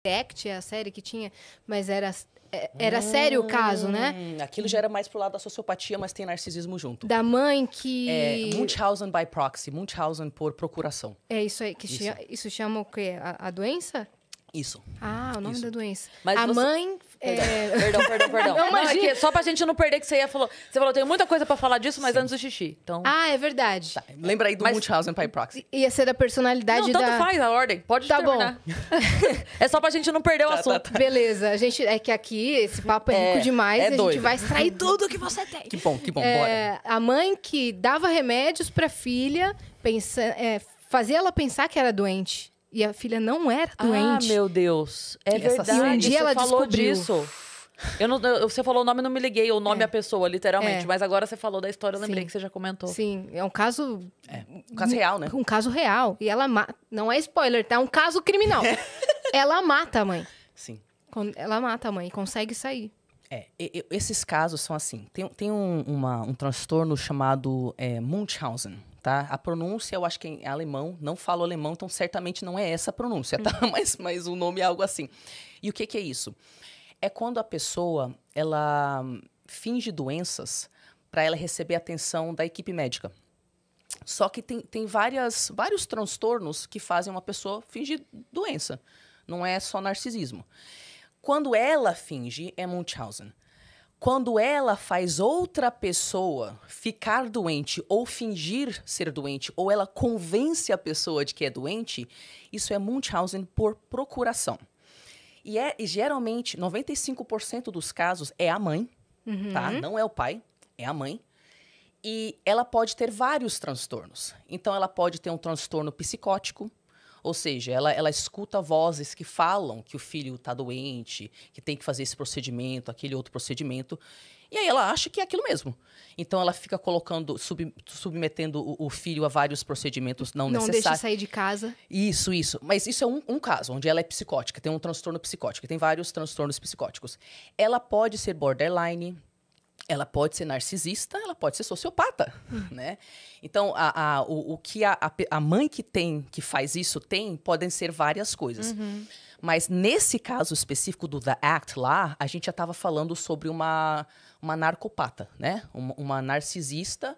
Act, é a série que tinha, mas era sério o caso, né? Aquilo já era mais pro lado da sociopatia, mas tem narcisismo junto. Da mãe que... É Munchausen by proxy, Munchausen por procuração. É isso aí, isso chama o quê? A doença? Isso. Ah, o nome da doença. Mas a você... mãe... Perdão. Não, é que só pra gente não perder que você falou, tem muita coisa pra falar disso, mas antes do xixi. Então... Ah, é verdade. Tá, lembra aí do Munchausen by proxy. Ia ser da personalidade não, tanto faz a ordem. Pode terminar. Bom. É só pra gente não perder o assunto. Beleza. É que aqui esse papo é rico demais e a gente vai extrair tudo que você tem. Que bom, bora. A mãe que dava remédios pra filha, fazia ela pensar que era doente. E a filha não era doente. Ah, meu Deus. É verdade. E um dia ela falou descobriu. Disso. Você falou o nome, não me liguei. O nome é a pessoa, literalmente. Mas agora você falou da história, eu lembrei que você já comentou. Sim, é um caso... um caso real, né? Um caso real. E ela mata... Não é spoiler, tá? É um caso criminal. Ela mata a mãe. Sim. Ela mata a mãe e consegue sair. Esses casos são assim. Tem um transtorno chamado Munchausen. Tá? A pronúncia, eu acho que é alemão, não falo alemão, então certamente não é essa a pronúncia, tá? Mas o nome é algo assim. E o que é isso? É quando a pessoa, ela finge doenças para ela receber atenção da equipe médica. Só que tem vários transtornos que fazem uma pessoa fingir doença. Não é só narcisismo. Quando ela finge, é Munchausen. Quando ela faz outra pessoa ficar doente ou fingir ser doente, ou ela convence a pessoa de que é doente, isso é Munchausen por procuração. E geralmente, 95% dos casos é a mãe, tá? Não é o pai, é a mãe. E ela pode ter vários transtornos. Então, ela pode ter um transtorno psicótico, ou seja, ela escuta vozes que falam que o filho está doente, que tem que fazer esse procedimento, aquele outro procedimento. E aí ela acha que é aquilo mesmo. Então ela fica submetendo o filho a vários procedimentos não necessários. Não deixa sair de casa. Isso. Mas isso é um caso, onde ela é psicótica, tem um transtorno psicótico, tem vários transtornos psicóticos. Ela pode ser borderline, ela pode ser narcisista, ela pode ser sociopata, né? Então, o que a mãe que faz isso podem ser várias coisas. Mas nesse caso específico do The Act lá, a gente já estava falando sobre uma narcopata, né? Uma narcisista,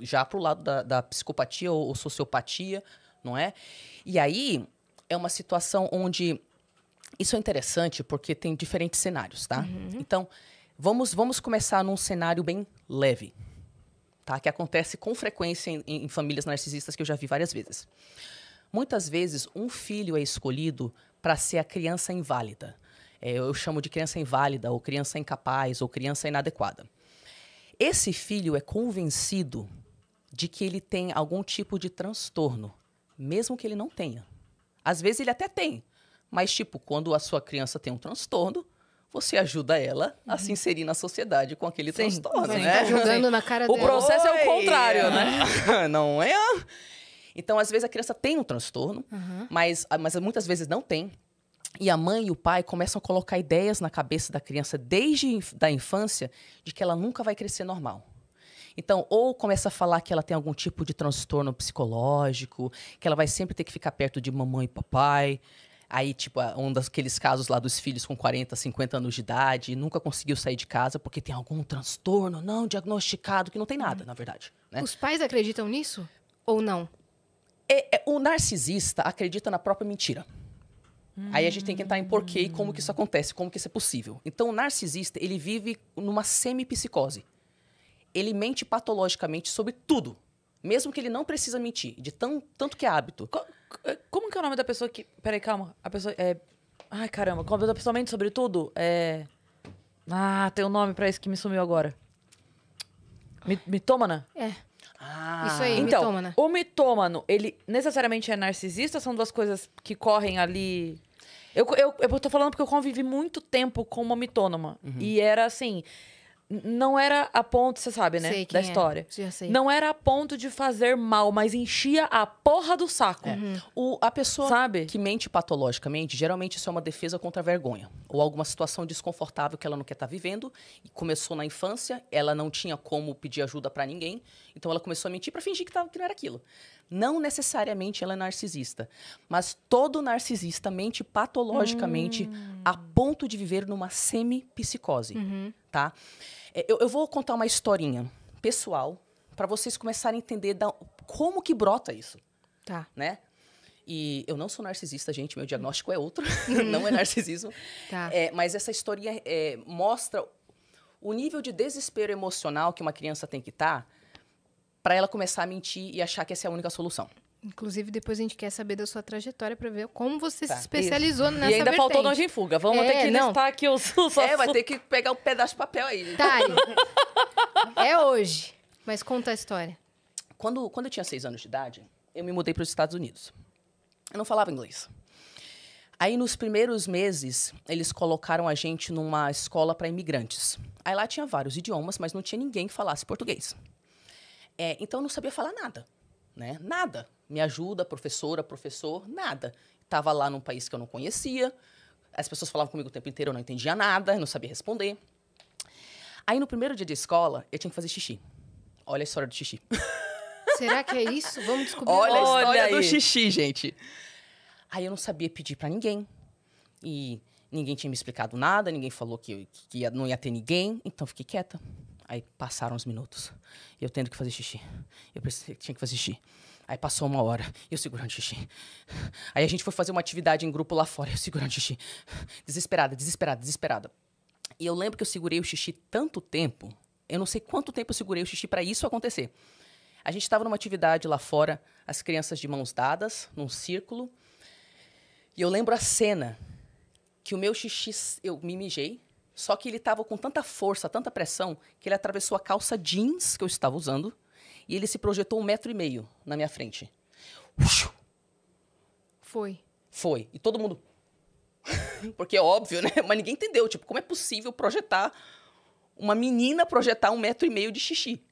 já pro lado da psicopatia ou sociopatia, não é? E aí, é uma situação onde... Isso é interessante porque tem diferentes cenários, tá? Então... Vamos começar num cenário bem leve, tá? Que acontece com frequência em famílias narcisistas que eu já vi várias vezes. Muitas vezes, um filho é escolhido para ser a criança inválida. Eu chamo de criança inválida, ou criança incapaz, ou criança inadequada. Esse filho é convencido de que ele tem algum tipo de transtorno, mesmo que ele não tenha. Às vezes ele até tem, mas quando a sua criança tem um transtorno, você ajuda ela a se inserir na sociedade com aquele transtorno, né? Tá jogando na cara dela. O processo é o contrário, né? Não é? Então, às vezes, a criança tem um transtorno, mas muitas vezes não tem. E a mãe e o pai começam a colocar ideias na cabeça da criança desde da infância de que ela nunca vai crescer normal. Então, ou começa a falar que ela tem algum tipo de transtorno psicológico, que ela vai sempre ter que ficar perto de mamãe e papai. Aí, um daqueles casos lá dos filhos com 40, 50 anos de idade, nunca conseguiu sair de casa porque tem algum transtorno não diagnosticado, que não tem nada, na verdade. Né? Os pais acreditam nisso? Ou não? O narcisista acredita na própria mentira. Aí a gente tem que entrar em porquê e como que isso acontece, como que isso é possível. Então, o narcisista, ele vive numa semi-psicose. Ele mente patologicamente sobre tudo, mesmo que ele não precisa mentir, de tanto que é hábito. Como que é o nome da pessoa que... Peraí, calma. A pessoa Ai, caramba. Quando a pessoa mente sobre tudo, tem um nome pra isso que me sumiu agora. Mitômana? Isso aí, então, mitômana. O mitômano, ele necessariamente é narcisista? São duas coisas que correm ali... Eu tô falando porque eu convivi muito tempo com uma mitônoma. E era assim... Não era a ponto, você sabe, né? Sei quem da história. Já sei. Não era a ponto de fazer mal, mas enchia a porra do saco. A pessoa Sabe? que mente patologicamente, geralmente isso é uma defesa contra a vergonha. Ou alguma situação desconfortável que ela não quer estar vivendo. E começou na infância, ela não tinha como pedir ajuda pra ninguém. Então ela começou a mentir pra fingir que não era aquilo. Não necessariamente ela é narcisista, mas todo narcisista mente patologicamente a ponto de viver numa semi-psicose, tá? Eu vou contar uma historinha pessoal para vocês começarem a entender como que brota isso, Tá. né? E eu não sou narcisista, gente, meu diagnóstico é outro, não é narcisismo. Tá. Mas essa historinha mostra o nível de desespero emocional que uma criança tem que estar para ela começar a mentir e achar que essa é a única solução. Inclusive, depois a gente quer saber da sua trajetória para ver como você Tá. se especializou nessa E ainda faltou vertente. Nojo em Fuga. Vamos ter que não. listar aqui os Vai ter que pegar um pedaço de papel aí. Gente. Tari, é hoje. Mas conta a história. Quando eu tinha 6 anos de idade, eu me mudei para os Estados Unidos. Eu não falava inglês. Aí, nos primeiros meses, eles colocaram a gente numa escola para imigrantes. Aí lá tinha vários idiomas, mas não tinha ninguém que falasse português. Então, eu não sabia falar nada, né? Nada. Me ajuda, professora, professor, nada. Estava lá num país que eu não conhecia. As pessoas falavam comigo o tempo inteiro, eu não entendia nada, eu não sabia responder. Aí, no primeiro dia de escola, eu tinha que fazer xixi. Olha a história do xixi. Será que é isso? Vamos descobrir. Olha a Olha história aí. do xixi, gente. Aí eu não sabia pedir pra ninguém. E ninguém tinha me explicado nada, ninguém falou que não ia ter ninguém. Então eu fiquei quieta. Aí passaram uns minutos. E eu tendo que fazer xixi. Eu pensei que tinha que fazer xixi. Aí passou 1 hora. E eu segurando xixi. Aí a gente foi fazer uma atividade em grupo lá fora. Eu segurando xixi. Desesperada, desesperada, desesperada. E eu lembro que eu segurei o xixi tanto tempo. Eu não sei quanto tempo eu segurei o xixi pra isso acontecer. A gente estava numa atividade lá fora, as crianças de mãos dadas, num círculo. E eu lembro a cena que o meu xixi, eu me mijei, só que ele estava com tanta força, tanta pressão, que ele atravessou a calça jeans que eu estava usando e ele se projetou 1,5 metro na minha frente. Foi. Foi. E todo mundo... Porque é óbvio, né? Mas ninguém entendeu. Tipo, como é possível uma menina projetar 1,5 metro de xixi?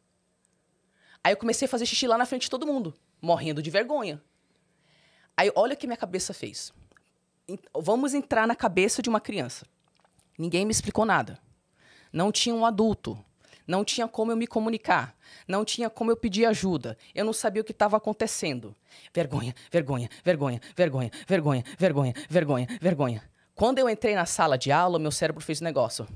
Aí eu comecei a fazer xixi lá na frente de todo mundo, morrendo de vergonha. Aí olha o que minha cabeça fez. Vamos entrar na cabeça de uma criança. Ninguém me explicou nada. Não tinha um adulto. Não tinha como eu me comunicar. Não tinha como eu pedir ajuda. Eu não sabia o que estava acontecendo. Vergonha, vergonha, vergonha, vergonha, vergonha, vergonha, vergonha, vergonha. Quando eu entrei na sala de aula, meu cérebro fez um negócio.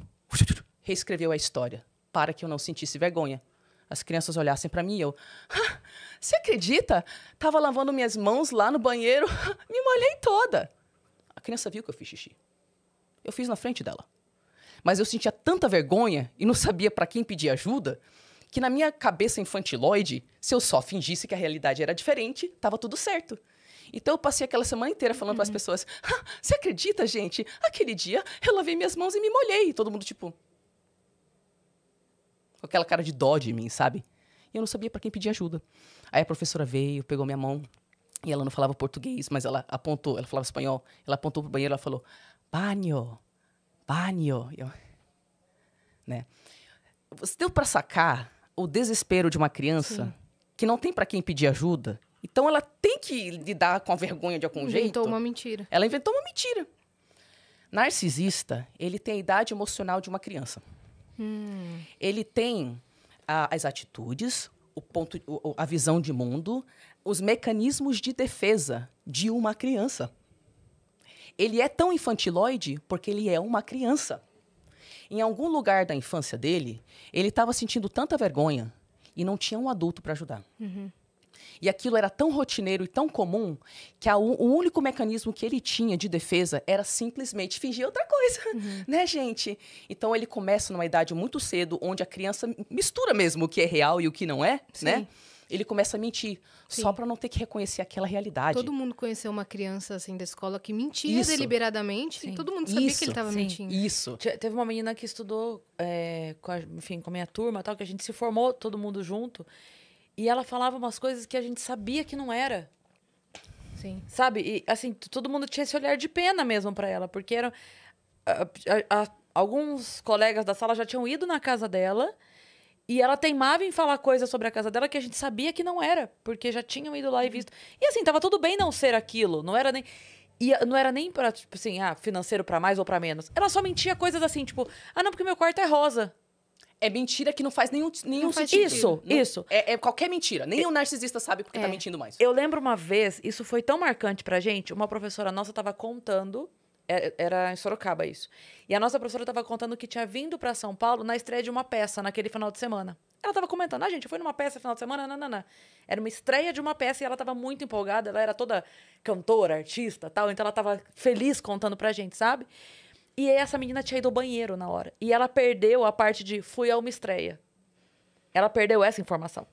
Reescreveu a história para que eu não sentisse vergonha. As crianças olhassem para mim e eu... Você acredita? Tava lavando minhas mãos lá no banheiro, me molhei toda. A criança viu que eu fiz xixi. Eu fiz na frente dela. Mas eu sentia tanta vergonha e não sabia para quem pedir ajuda, que na minha cabeça infantiloide, se eu só fingisse que a realidade era diferente, tava tudo certo. Então eu passei aquela semana inteira falando para as pessoas, você acredita, gente? Aquele dia eu lavei minhas mãos e me molhei. E todo mundo tipo... com aquela cara de dó de mim, sabe? E eu não sabia para quem pedir ajuda. Aí a professora veio, pegou minha mão, e ela não falava português, mas ela apontou, ela falava espanhol, ela apontou pro banheiro, ela falou, banho, banho. Né? Você deu para sacar o desespero de uma criança Sim. que não tem para quem pedir ajuda? Então ela tem que lidar com a vergonha de algum jeito. Inventou uma mentira. Ela inventou uma mentira. Narcisista, ele tem a idade emocional de uma criança. Ele tem as atitudes, a visão de mundo, os mecanismos de defesa de uma criança. Ele é tão infantiloide porque ele é uma criança. Em algum lugar da infância dele, ele estava sentindo tanta vergonha e não tinha um adulto para ajudar. E aquilo era tão rotineiro e tão comum que o único mecanismo que ele tinha de defesa era simplesmente fingir outra coisa, né, gente? Então ele começa numa idade muito cedo, onde a criança mistura mesmo o que é real e o que não é, Sim. né? Ele começa a mentir, Sim. só para não ter que reconhecer aquela realidade. Todo mundo conheceu uma criança assim da escola que mentia Isso. deliberadamente e todo mundo sabia que Isso. ele estava Sim. mentindo. Isso. Teve uma menina que estudou com a minha turma, tal, que a gente se formou todo mundo junto. E ela falava umas coisas que a gente sabia que não era. Sim. Sabe? E, assim, todo mundo tinha esse olhar de pena mesmo pra ela. Porque eram... alguns colegas da sala já tinham ido na casa dela e ela teimava em falar coisas sobre a casa dela que a gente sabia que não era. Porque já tinham ido lá e visto. E assim, tava tudo bem não ser aquilo. Não era nem... E não era nem pra, tipo assim, financeiro pra mais ou pra menos. Ela só mentia coisas assim, tipo... não, porque meu quarto é rosa. É mentira que não faz nenhum faz sentido. sentido. Isso. É qualquer mentira. Nem o narcisista sabe porque tá mentindo mais. Eu lembro uma vez, isso foi tão marcante pra gente, uma professora nossa tava contando, era em Sorocaba isso, e a nossa professora tava contando que tinha vindo pra São Paulo na estreia de uma peça naquele final de semana. Ela tava comentando, gente, eu fui numa peça no final de semana, não. Era uma estreia de uma peça e ela tava muito empolgada, ela era toda cantora, artista, tal, então ela tava feliz contando pra gente, sabe? E aí essa menina tinha ido ao banheiro na hora. E ela perdeu a parte de fui a uma estreia. Ela perdeu essa informação.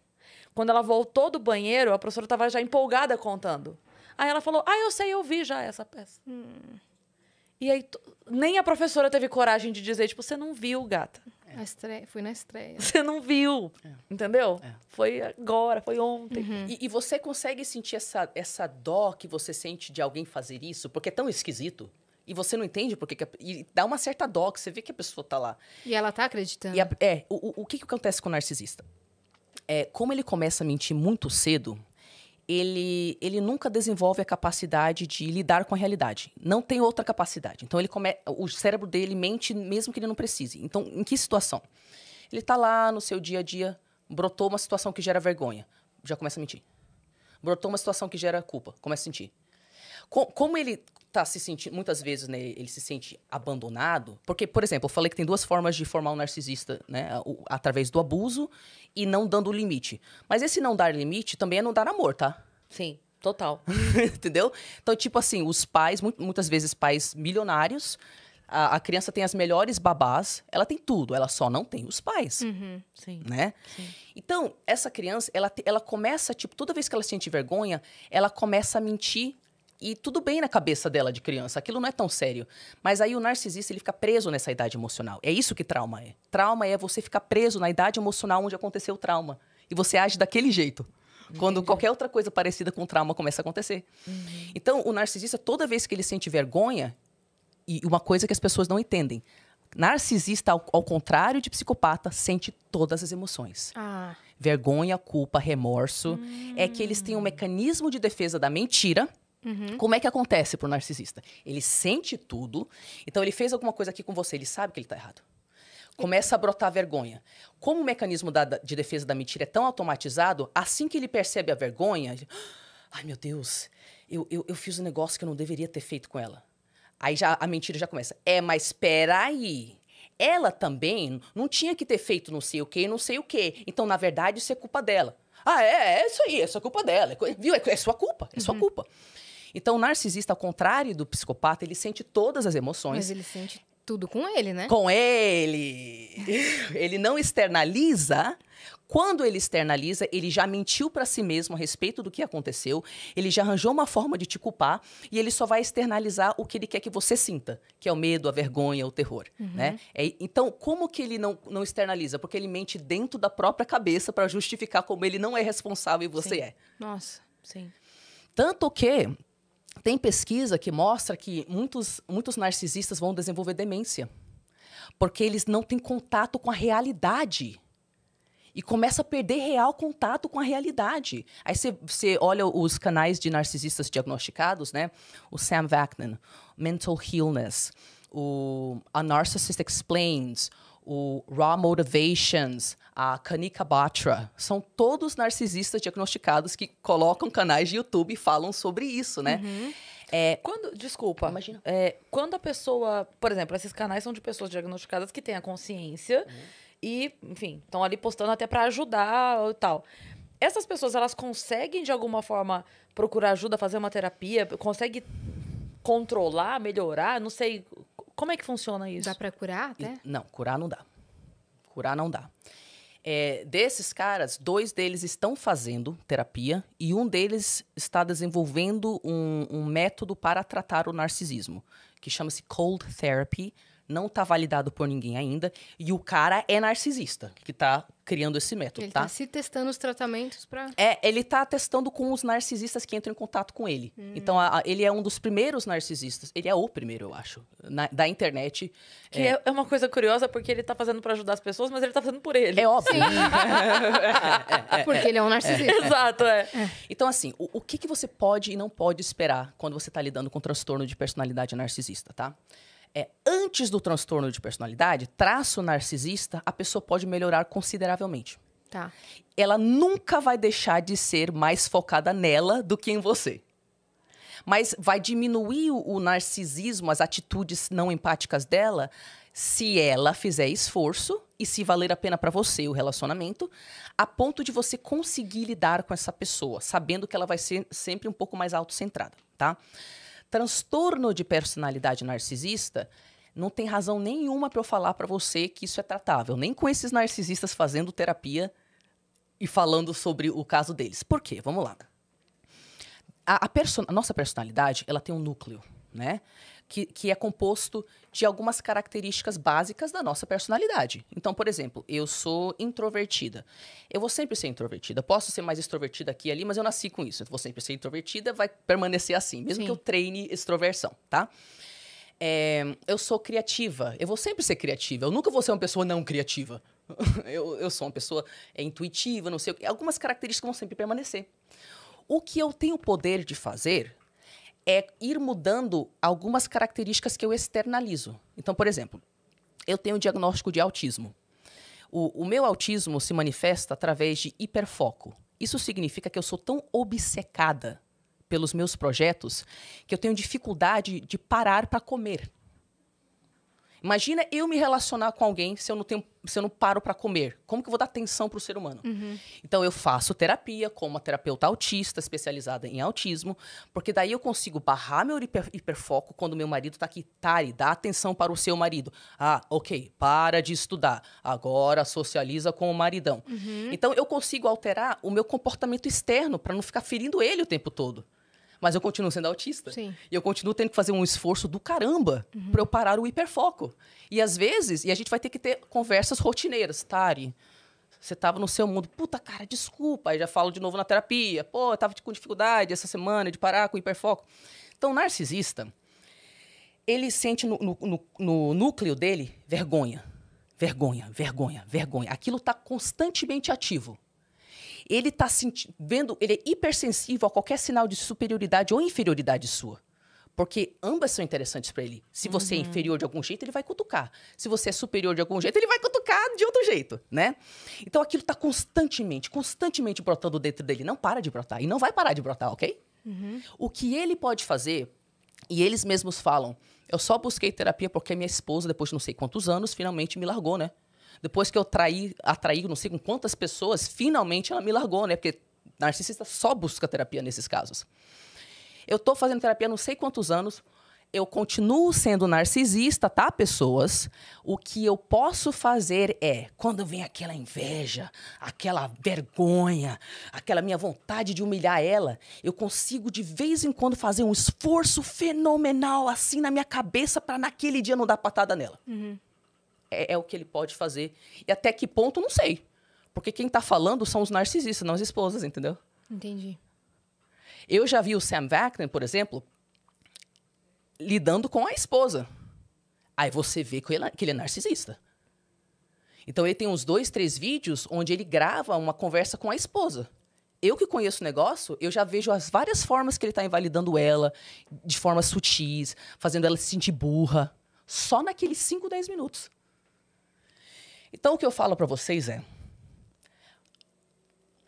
Quando ela voltou do banheiro, a professora estava já empolgada contando. Aí ela falou, eu sei, eu vi já essa peça. E aí nem a professora teve coragem de dizer, tipo, você não viu, gata. Fui na estreia. Você não viu. Entendeu? Foi agora, foi ontem. E você consegue sentir essa dó que você sente de alguém fazer isso? Porque é tão esquisito. E você não entende por que... E dá uma certa dó, que você vê que a pessoa tá lá. E ela tá acreditando. O que acontece com o narcisista? Como ele começa a mentir muito cedo, ele nunca desenvolve a capacidade de lidar com a realidade. Não tem outra capacidade. Então, o cérebro dele mente mesmo que ele não precise. Então, em que situação? Ele tá lá no seu dia a dia, brotou uma situação que gera vergonha, já começa a mentir. Brotou uma situação que gera culpa, começa a sentir. Como ele tá se sentindo, muitas vezes, né, ele se sente abandonado, porque, por exemplo, eu falei que tem 2 formas de formar um narcisista, né, através do abuso e não dando limite. Mas esse não dar limite também é não dar amor, tá? Sim, total. Entendeu? Então, tipo assim, os pais, muitas vezes pais milionários, a criança tem as melhores babás, ela tem tudo, ela só não tem os pais, Sim. né? Sim. Então, essa criança, ela começa, tipo, toda vez que ela sente vergonha, ela começa a mentir. E tudo bem na cabeça dela de criança, aquilo não é tão sério. Mas aí o narcisista, ele fica preso nessa idade emocional. É isso que trauma é. Trauma é você ficar preso na idade emocional onde aconteceu o trauma. E você age daquele jeito. Quando qualquer outra coisa parecida com trauma começa a acontecer. Então, o narcisista, toda vez que ele sente vergonha, e uma coisa que as pessoas não entendem, narcisista, ao contrário de psicopata, sente todas as emoções. Vergonha, culpa, remorso. É que eles têm um mecanismo de defesa da mentira. Como é que acontece pro narcisista? Ele sente tudo, então ele fez alguma coisa aqui com você, ele sabe que ele tá errado. Começa a brotar vergonha. Como o mecanismo de defesa da mentira é tão automatizado, assim que ele percebe a vergonha, ele, ai meu Deus, eu fiz um negócio que eu não deveria ter feito com ela. Aí a mentira já começa. Mas espera aí. Ela também não tinha que ter feito não sei o quê, não sei o quê. Então, na verdade, isso é culpa dela. É isso aí, isso é culpa dela. Viu? É sua culpa, é sua culpa. Então, o narcisista, ao contrário do psicopata, ele sente todas as emoções. Mas ele sente tudo com ele, né? Com ele. Ele não externaliza. Quando ele externaliza, ele já mentiu para si mesmo a respeito do que aconteceu, ele já arranjou uma forma de te culpar e ele só vai externalizar o que ele quer que você sinta, que é o medo, a vergonha, o terror, né? Então, como que ele não externaliza? Porque ele mente dentro da própria cabeça para justificar como ele não é responsável e você é. Nossa. Sim. Tanto que tem pesquisa que mostra que muitos narcisistas vão desenvolver demência. Porque eles não têm contato com a realidade. E começa a perder real contato com a realidade. Aí você olha os canais de narcisistas diagnosticados, né? O Sam Vaknin, Mental Illness, A Narcissist Explains, o Raw Motivations, a Kanika Batra. São todos narcisistas diagnosticados que colocam canais de YouTube e falam sobre isso, né? Desculpa. Imagina. Quando a pessoa... Por exemplo, esses canais são de pessoas diagnosticadas que têm a consciência e, enfim, estão ali postando até para ajudar e tal. Essas pessoas, elas conseguem, de alguma forma, procurar ajuda, fazer uma terapia? Conseguem controlar, melhorar? Não sei... Como é que funciona isso? Dá pra curar até? Não, curar não dá. Curar não dá. Desses caras, 2 deles estão fazendo terapia e um deles está desenvolvendo um método para tratar o narcisismo, que chama-se Cold Therapy. Não está validado por ninguém ainda. E o cara é narcisista, que está criando esse método, Ele tá se testando os tratamentos pra... Ele tá testando com os narcisistas que entram em contato com ele. Então, ele é um dos primeiros narcisistas. Ele é o primeiro, eu acho, da internet. Que é uma coisa curiosa, porque ele tá fazendo pra ajudar as pessoas, mas ele tá fazendo por ele. É óbvio. Porque ele é um narcisista. Exato, Então, assim, o que você pode e não pode esperar quando você tá lidando com transtorno de personalidade narcisista, tá? Antes do transtorno de personalidade, traço narcisista, a pessoa pode melhorar consideravelmente. Tá. Ela nunca vai deixar de ser mais focada nela do que em você. Mas vai diminuir o narcisismo, as atitudes não empáticas dela, se ela fizer esforço e se valer a pena para você o relacionamento, a ponto de você conseguir lidar com essa pessoa, sabendo que ela vai ser sempre um pouco mais autocentrada, tá? Transtorno de personalidade narcisista, não tem razão nenhuma para eu falar para você que isso é tratável, nem com esses narcisistas fazendo terapia e falando sobre o caso deles. Por quê? Vamos lá. A nossa personalidade, ela tem um núcleo, né? Que é composto de algumas características básicas da nossa personalidade. Então, por exemplo, eu sou introvertida. Eu vou sempre ser introvertida. Posso ser mais extrovertida aqui e ali, mas eu nasci com isso. Eu vou sempre ser introvertida, vai permanecer assim, mesmo que eu treine extroversão, tá? Eu sou criativa. Eu vou sempre ser criativa. Eu nunca vou ser uma pessoa não criativa. Eu sou uma pessoa intuitiva, não sei o quê. Algumas características vão sempre permanecer. O que eu tenho o poder de fazer é ir mudando algumas características que eu externalizo. Então, por exemplo, eu tenho um diagnóstico de autismo. O meu autismo se manifesta através de hiperfoco. Isso significa que eu sou tão obcecada pelos meus projetos que eu tenho dificuldade de parar para comer. Imagina eu me relacionar com alguém se eu não paro para comer. Como que eu vou dar atenção para o ser humano? Uhum. Então, eu faço terapia com uma terapeuta autista especializada em autismo, porque daí eu consigo barrar meu hiperfoco quando meu marido está aqui. Tari, dá atenção para o seu marido. Ah, ok, para de estudar. Agora socializa com o maridão. Uhum. Então, eu consigo alterar o meu comportamento externo para não ficar ferindo ele o tempo todo. Mas eu continuo sendo autista. Sim. E eu continuo tendo que fazer um esforço do caramba para eu parar o hiperfoco. E às vezes, a gente vai ter que ter conversas rotineiras. Tari, você estava no seu mundo. Puta, cara, desculpa. Aí já falo de novo na terapia. Pô, eu estava com dificuldade essa semana de parar com o hiperfoco. Então, o narcisista, ele sente no núcleo dele vergonha. Vergonha, vergonha, vergonha. Aquilo está constantemente ativo. Ele está vendo, ele é hipersensível a qualquer sinal de superioridade ou inferioridade sua. Porque ambas são interessantes para ele. Se você é inferior de algum jeito, ele vai cutucar. Se você é superior de algum jeito, ele vai cutucar de outro jeito, né? Então, aquilo está constantemente brotando dentro dele. Não para de brotar. E não vai parar de brotar, ok? Uhum. O que ele pode fazer, e eles mesmos falam, eu só busquei terapia porque minha esposa, depois de não sei quantos anos, finalmente me largou, né? Depois que eu atraí não sei com quantas pessoas, finalmente ela me largou, né? Porque narcisista só busca terapia nesses casos. Eu tô fazendo terapia há não sei quantos anos, eu continuo sendo narcisista, tá, pessoas? O que eu posso fazer é, quando vem aquela inveja, aquela vergonha, aquela minha vontade de humilhar ela, eu consigo de vez em quando fazer um esforço fenomenal assim na minha cabeça para naquele dia não dar patada nela. Uhum. É o que ele pode fazer. E até que ponto, não sei. Porque quem tá falando são os narcisistas, não as esposas, entendeu? Entendi. Eu já vi o Sam Vaknin, por exemplo, lidando com a esposa. Aí você vê que ele é narcisista. Então, ele tem uns 2, 3 vídeos onde ele grava uma conversa com a esposa. Eu que conheço o negócio, eu já vejo as várias formas que ele tá invalidando ela, de formas sutis, fazendo ela se sentir burra, só naqueles 5, 10 minutos. Então, o que eu falo para vocês é,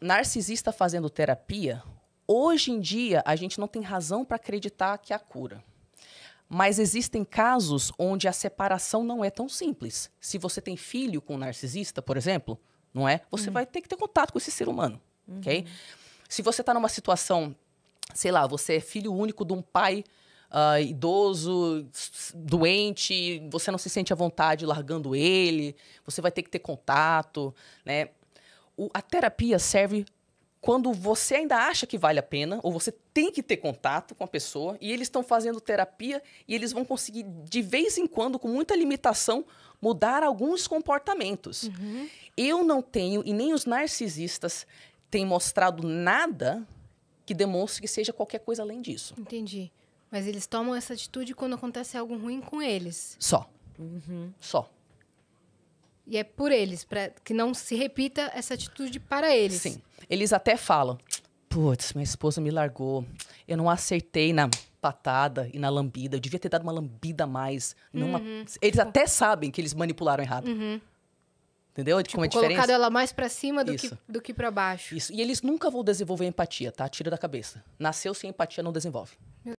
narcisista fazendo terapia, hoje em dia, a gente não tem razão para acreditar que há cura. Mas existem casos onde a separação não é tão simples. Se você tem filho com um narcisista, por exemplo, não é? Você vai ter que ter contato com esse ser humano, ok? Se você está numa situação, sei lá, você é filho único de um pai idoso, doente, você não se sente à vontade largando ele, você vai ter que ter contato, né? A terapia serve quando você ainda acha que vale a pena, ou você tem que ter contato com a pessoa, e eles estão fazendo terapia, e eles vão conseguir, de vez em quando, com muita limitação, mudar alguns comportamentos. Uhum. Eu não tenho, e nem os narcisistas têm mostrado nada que demonstre que seja qualquer coisa além disso. Entendi. Mas eles tomam essa atitude quando acontece algo ruim com eles. Só. Uhum. Só. E é por eles, para que não se repita essa atitude para eles. Sim. Eles até falam, putz, minha esposa me largou, eu não acertei patada e na lambida. Eu devia ter dado uma lambida a mais. Eles até sabem que eles manipularam errado. Entendeu? Como é a diferença? Colocado ela mais pra cima Isso. do que pra baixo. Isso. E eles nunca vão desenvolver empatia, tá? Tira da cabeça. Nasceu sem empatia, não desenvolve.